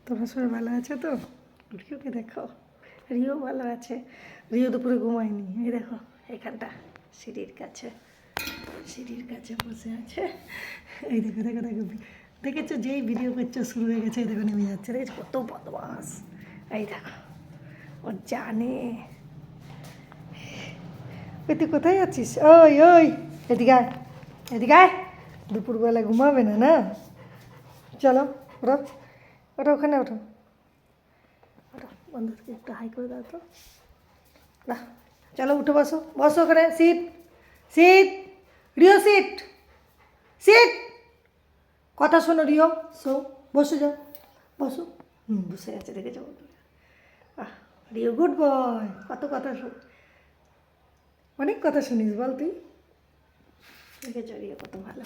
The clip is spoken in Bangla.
তোমরা সবাই ভালো আছে তো? রিওকে দেখো, রিও ভালো আছে। রিও দুপুরে ঘুমায়নি, এই দেখো এখানটা সিঁড়ির কাছে বসে আছে। এই দেখো দেখো দেখো, দেখেছো যেই ভিডিও করছো শুরু হয়ে গেছে, এই দেখো নেমে যাচ্ছে, দেখেছো কত বদমাস। এই দেখো ও জানে। ওই তুই কোথায় আছিস? ওই ওই এদিকে আয়, এদিকে আয়। দুপুরবেলা ঘুমাবে না না? চলো ওঠো, ওঠো ওখানে ওঠো, ওঠো। বন্ধুকে একটু হাই করে দাও তো। না, চলো উঠে বসো, বসো ওখানে। Sit sit, Rio sit sit. কথা শোনো রিও, সো বসে যাও, বসো। বসে আছে, দেখেছো বন্ধুরা? রিও গুড বয়, কত কথা শোন, অনেক কথা শুনিস বল তুই। দেখেছো রিও কত ভালো।